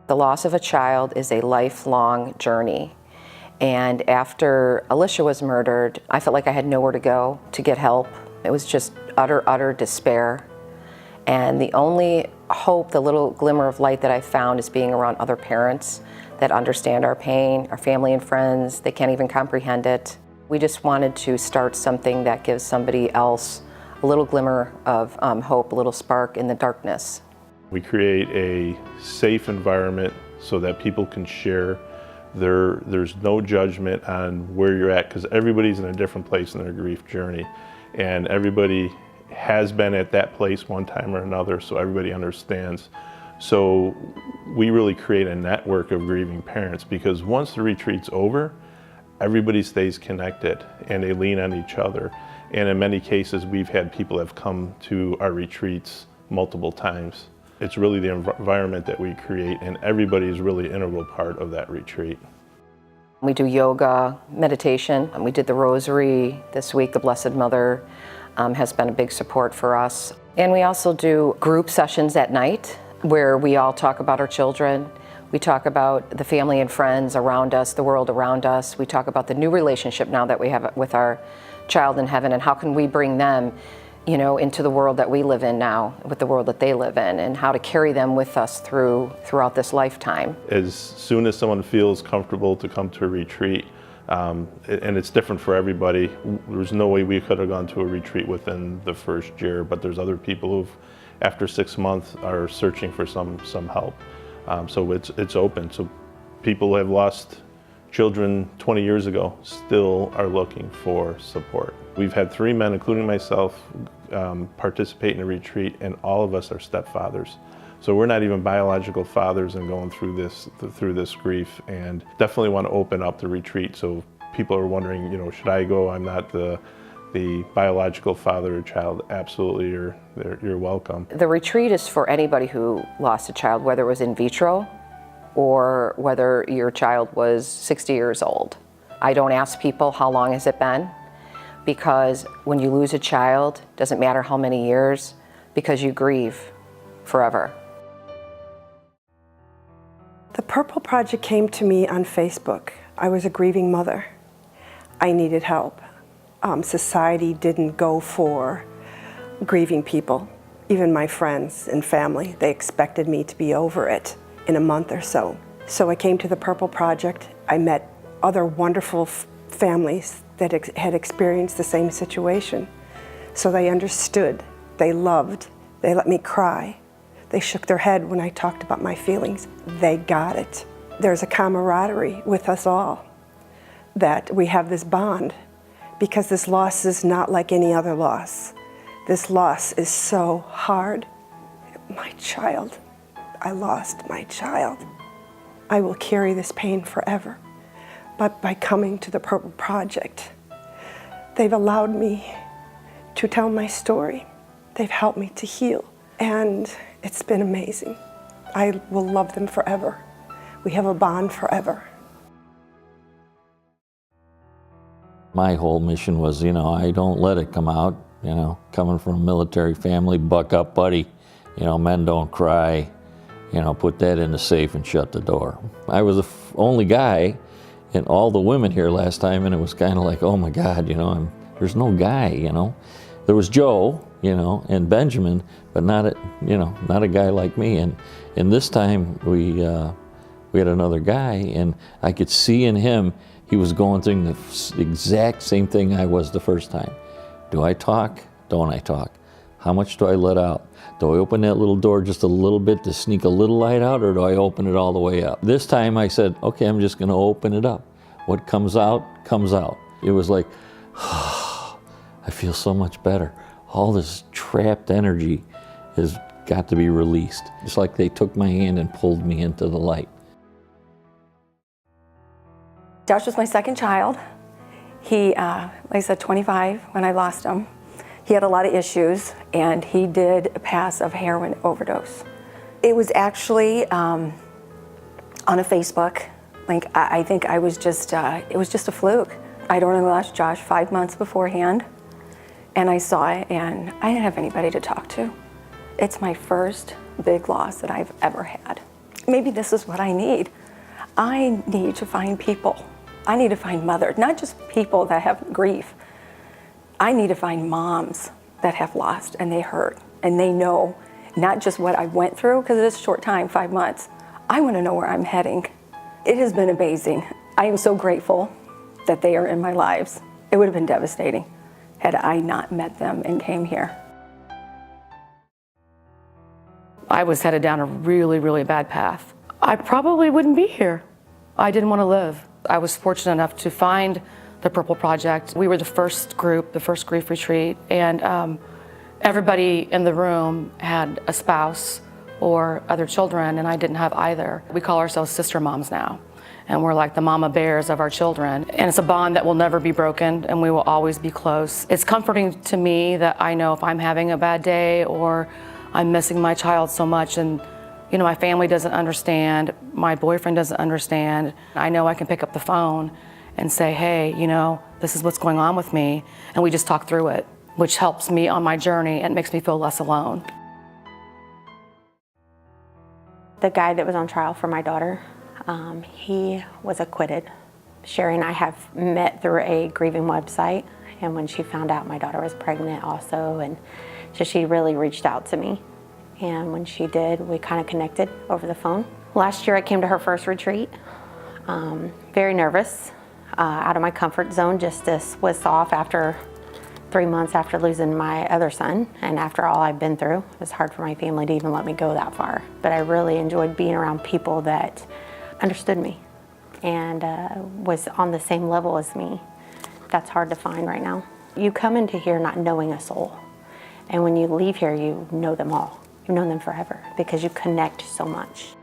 The loss of a child is a lifelong journey. And after Alicia was murdered, I felt like I had nowhere to go to get help. It was just utter despair. And the only hope, the little glimmer of light that I found is being around other parents that understand our pain, our family and friends. They can't even comprehend it. We just wanted to start something that gives somebody else a little glimmer of hope, a little spark in the darkness. We create a safe environment so that people can share. There's no judgment on where you're at, because everybody's in a different place in their grief journey. And everybody has been at that place one time or another, so everybody understands. So we really create a network of grieving parents, because once the retreat's over, everybody stays connected and they lean on each other. And in many cases, we've had people have come to our retreats multiple times. It's really the environment that we create, and everybody is really an integral part of that retreat. We do yoga, meditation, and we did the rosary this week. The Blessed Mother has been a big support for us. And we also do group sessions at night where we all talk about our children. We talk about the family and friends around us, the world around us. We talk about the new relationship now that we have with our child in heaven, and how can we bring them, into the world that we live in now, with the world that they live in, and how to carry them with us throughout this lifetime. As soon as someone feels comfortable to come to a retreat, and it's different for everybody. There's no way we could have gone to a retreat within the first year, but there's other people who, after 6 months, are searching for some help. So it's open. So people who have lost children 20 years ago still are looking for support. We've had 3 men, including myself, participate in a retreat, and all of us are stepfathers. So we're not even biological fathers and going through this grief, and definitely want to open up the retreat. So people are wondering, should I go? I'm not the biological father of a child. Absolutely, you're welcome. The retreat is for anybody who lost a child, whether it was in vitro or whether your child was 60 years old. I don't ask people how long has it been, because when you lose a child, it doesn't matter how many years, because you grieve forever. The Purple Project came to me on Facebook. I was a grieving mother. I needed help. Society didn't go for grieving people. Even my friends and family, they expected me to be over it in a month or so. So I came to the Purple Project. I met other wonderful families that had experienced the same situation. So they understood, they loved, they let me cry. They shook their head when I talked about my feelings. They got it. There's a camaraderie with us all, that we have this bond, because this loss is not like any other loss. This loss is so hard. My child, I lost my child. I will carry this pain forever. But by coming to the Purple Project, they've allowed me to tell my story. They've helped me to heal, and it's been amazing. I will love them forever. We have a bond forever. My whole mission was, I don't let it come out, coming from a military family, buck up, buddy. Men don't cry, put that in the safe and shut the door. I was the only guy and all the women here last time, and it was kind of like, oh my God, there's no guy, There was Joe, and Benjamin, but not a guy like me. And this time we had another guy, and I could see in him, he was going through the exact same thing I was the first time. Do I talk? Don't I talk? How much do I let out? Do I open that little door just a little bit to sneak a little light out, or do I open it all the way up? This time I said, okay, I'm just gonna open it up. What comes out, comes out. It was like, I feel so much better. All this trapped energy has got to be released. It's like they took my hand and pulled me into the light. Josh was my second child. He, like I said, 25 when I lost him. He had a lot of issues, and he did pass of heroin overdose. It was actually on a Facebook. I think I was just, it was just a fluke. I'd only lost Josh 5 months beforehand, and I saw it, and I didn't have anybody to talk to. It's my first big loss that I've ever had. maybe this is what I need. I need to find people. I need to find mothers, not just people that have grief. I need to find moms that have lost and they hurt and they know not just what I went through, because it is a short time, 5 months. I want to know where I'm heading. It has been amazing. I am so grateful that they are in my lives. It would have been devastating had I not met them and came here. I was headed down a really, really bad path. I probably wouldn't be here. I didn't want to live. I was fortunate enough to find the Purple Project. We were the first group, the first grief retreat, and everybody in the room had a spouse or other children, and I didn't have either. We call ourselves sister moms now, and we're like the mama bears of our children. And it's a bond that will never be broken, and we will always be close. It's comforting to me that I know if I'm having a bad day or I'm missing my child so much, and you know, my family doesn't understand, my boyfriend doesn't understand, I know I can pick up the phone and say, hey, you know, this is what's going on with me, and we just talk through it, which helps me on my journey and makes me feel less alone. The guy that was on trial for my daughter, he was acquitted. Sherry and I have met through a grieving website, and when she found out my daughter was pregnant also, and so she really reached out to me. And when she did, we kind of connected over the phone. Last year I came to her first retreat, very nervous, out of my comfort zone, just to switch off after 3 months after losing my other son, and after all I've been through. It was hard for my family to even let me go that far. But I really enjoyed being around people that understood me and was on the same level as me. That's hard to find right now. You come into here not knowing a soul, and when you leave here, you know them all. You've known them forever because you connect so much.